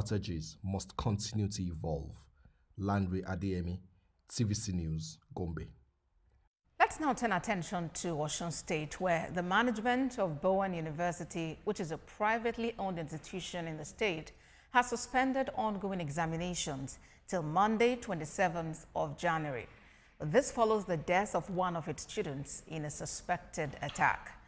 strategies must continue to evolve. Landry Adeyemi, TVC News, Gombe. Let's now turn attention to Ogun State, where the management of Bowen University, which is a privately owned institution in the state, has suspended ongoing examinations till Monday, 27th of January. This follows the death of one of its students in a suspected attack.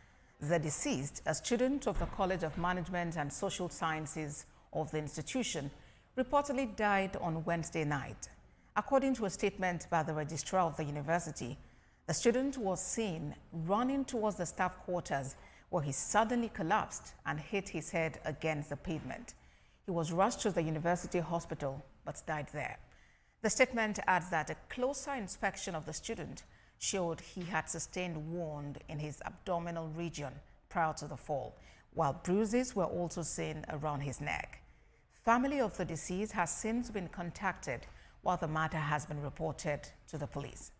The deceased, a student of the College of Management and Social Sciences of the institution, reportedly died on Wednesday night. According to a statement by the registrar of the university, the student was seen running towards the staff quarters where he suddenly collapsed and hit his head against the pavement. He was rushed to the university hospital but died there. The statement adds that a closer inspection of the student showed he had sustained wound in his abdominal region prior to the fall, while bruises were also seen around his neck. Family of the deceased has since been contacted, while the matter has been reported to the police.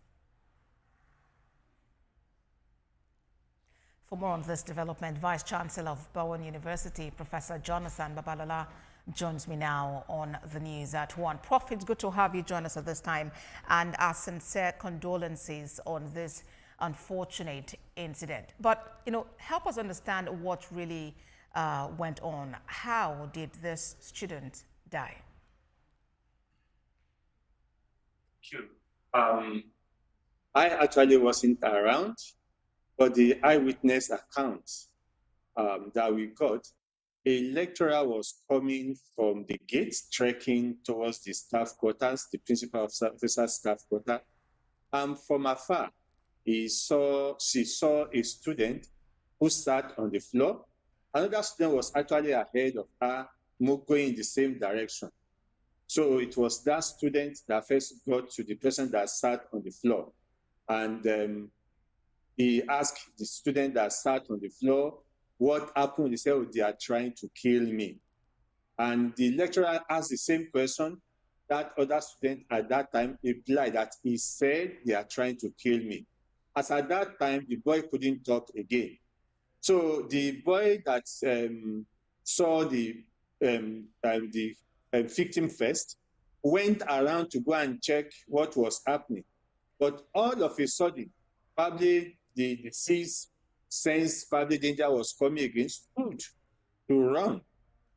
For more on this development, Vice Chancellor of Bowen University, Professor Jonathan Babalola, joins me now on the news at 1. Prof, it's good to have you join us at this time, and our sincere condolences on this unfortunate incident. But, help us understand what really went on. How did this student die? Sure. I actually wasn't around, but the eyewitness accounts that we got, a lecturer was coming from the gate, trekking towards the staff quarters, the principal officer's staff quarter. From afar, she saw a student who sat on the floor. Another student was actually ahead of her, going in the same direction. So it was that student that first got to the person that sat on the floor. And he asked the student that sat on the floor, what happened? He said, oh, they are trying to kill me. And the lecturer asked the same question. That other student at that time replied that he said, they are trying to kill me. As at that time, the boy couldn't talk again. So the boy that saw the victim first went around to go and check what was happening. But all of a sudden, probably the deceased sensed probably danger was coming against, stood to run.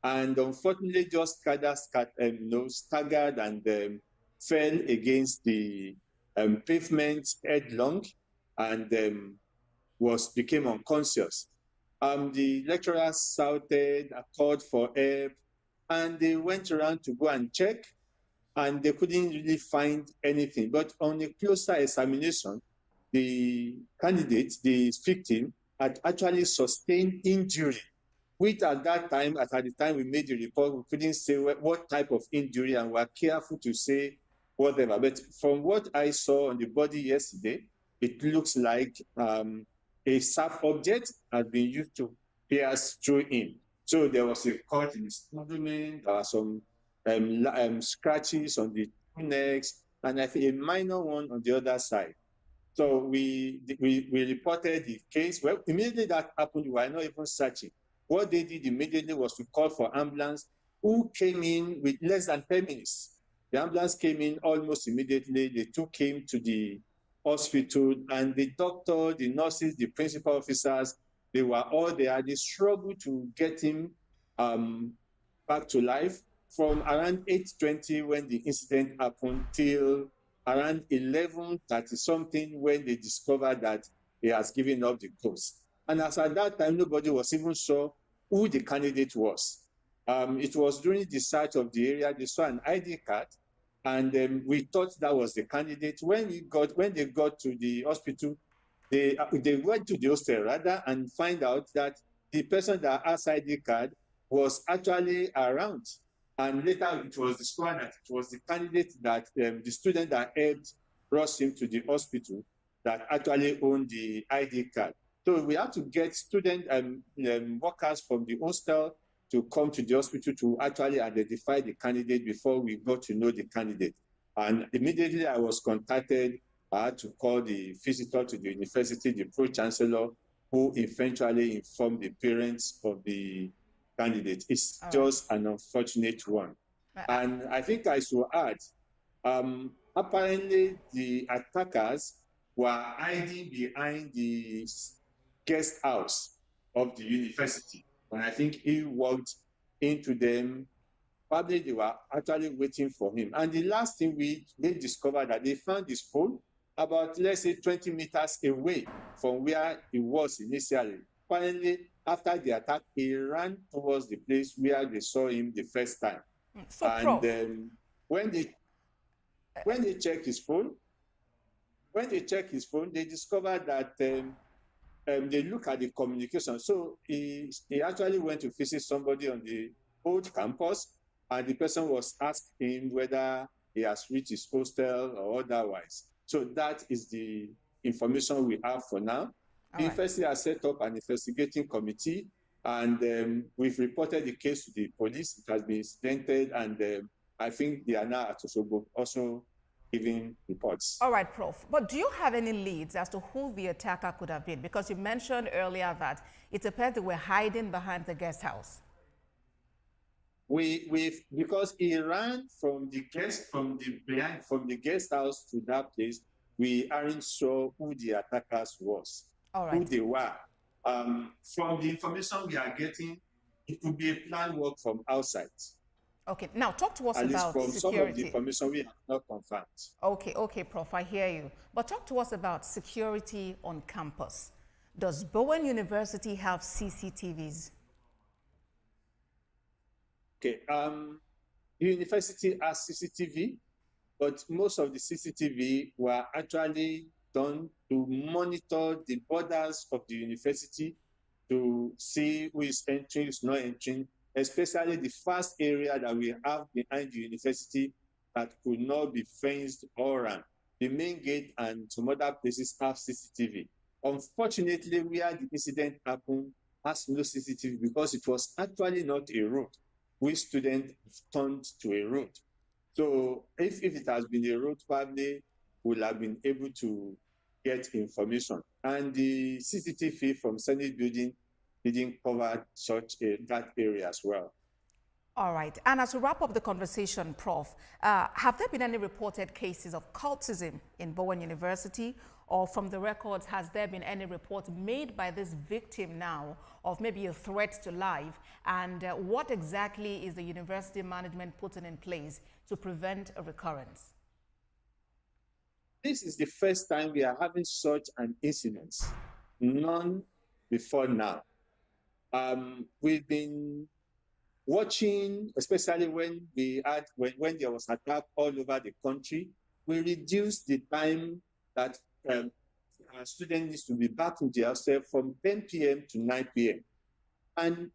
And unfortunately, just staggered and fell against the pavement headlong and became unconscious. The lecturer shouted, called for help, and they went around to go and check, and they couldn't really find anything. But on a closer examination, the candidate, the victim, had actually sustained injury, which at that time, at the time we made the report, we couldn't say what type of injury, and were careful to say whatever. But from what I saw on the body yesterday, it looks like a sharp object had been used to pierce through him. So there was a cut in his abdomen, there were some scratches on the two necks, and I think a minor one on the other side. So we reported the case. Well, immediately that happened, we were not even searching. What they did immediately was to call for ambulance, who came in with less than 10 minutes. The ambulance came in almost immediately. They took him to the hospital, and the doctor, the nurses, the principal officers, they were all there. They struggled to get him back to life from around 8:20 when the incident happened till around 11:30 something when they discovered that he has given up the ghost. And as at that time, nobody was even sure who the candidate was. It was during the search of the area, they saw an ID card, and we thought that was the candidate. When they got to the hospital, they went to the hostel rather and find out that the person that has ID card was actually around. And later it was discovered that it was the candidate that the student that helped rush him to the hospital that actually owned the ID card. So we have to get student workers from the hostel to come to the hospital to actually identify the candidate before we got to know the candidate. And immediately I was contacted. I had to call the visitor to the university, the pro-chancellor, who eventually informed the parents of the candidate. It's just an unfortunate one. And I think I should add, apparently the attackers were hiding behind the guest house of the university. And I think he walked into them. Probably they were actually waiting for him. And the last thing they discovered that they found his phone about, let's say, 20 meters away from where he was initially. Finally, after the attack, he ran towards the place where they saw him the first time. So, And Prof, when they checked his phone, they discovered that they look at the communication. So he actually went to visit somebody on the old campus, and the person was asking him whether he has reached his hostel or otherwise. So that is the information we have for now. The university has set up an investigating committee, and we've reported the case to the police. It has been incidented, and I think they are now at Osogbo also giving reports. All right, Prof. But do you have any leads as to who the attacker could have been? Because you mentioned earlier that it appeared they were hiding behind the guest house. Because he ran from the guest house to that place, we aren't sure who the attackers was, who they were. From the information we are getting, it could be a planned work from outside. Okay, now talk to us At about least from security. some of the information we have not confirmed. Okay, Prof, I hear you. But talk to us about security on campus. Does Bowen University have CCTVs? Okay, the university has CCTV, but most of the CCTV were actually done to monitor the borders of the university to see who is entering, who is not entering, especially the first area that we have behind the university that could not be fenced or run. The main gate and some other places have CCTV. Unfortunately, where the incident happened has no CCTV because it was actually not a road which students turned to a road. So if it has been a road, probably we'll have been able to get information. And the CCTV from Senate building didn't cover that area as well. All right. And as we wrap up the conversation, Prof, have there been any reported cases of cultism in Bowen University? Or from the records, has there been any report made by this victim now of maybe a threat to life? And what exactly is the university management putting in place to prevent a recurrence? This is the first time we are having such an incident. None before now. We've been watching, especially when there was attack all over the country. We reduced the time that a student needs to be back in the hostel from 10 p.m. to 9 p.m. And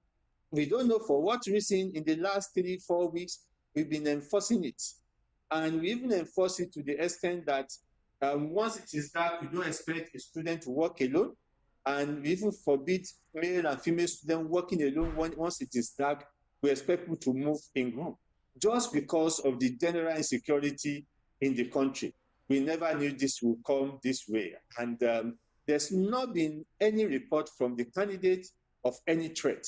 we don't know for what reason in the last 3-4 weeks, we've been enforcing it. And we even enforce it to the extent that once it is dark, we don't expect a student to work alone. And we even forbid male and female students working alone once it is dark. We expect people to move in group just because of the general insecurity in the country. We never knew this would come this way. And there's not been any report from the candidate of any threat.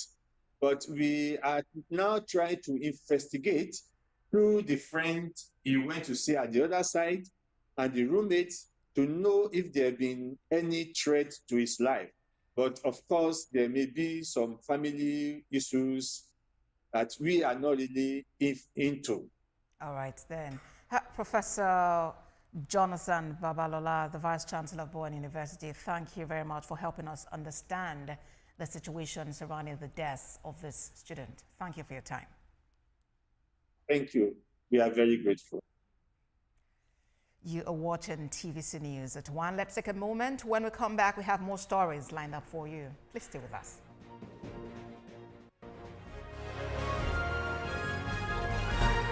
But we are now trying to investigate through the friend he went to see at the other side and the roommates to know if there have been any threat to his life. But of course, there may be some family issues that we are not really into. All right, then. Professor Jonathan Babalola, the Vice Chancellor of Bowen University, thank you very much for helping us understand the situation surrounding the death of this student. Thank you for your time. Thank you. We are very grateful. You are watching TVC News at 1. Let's take a moment. When we come back, we have more stories lined up for you. Please stay with us.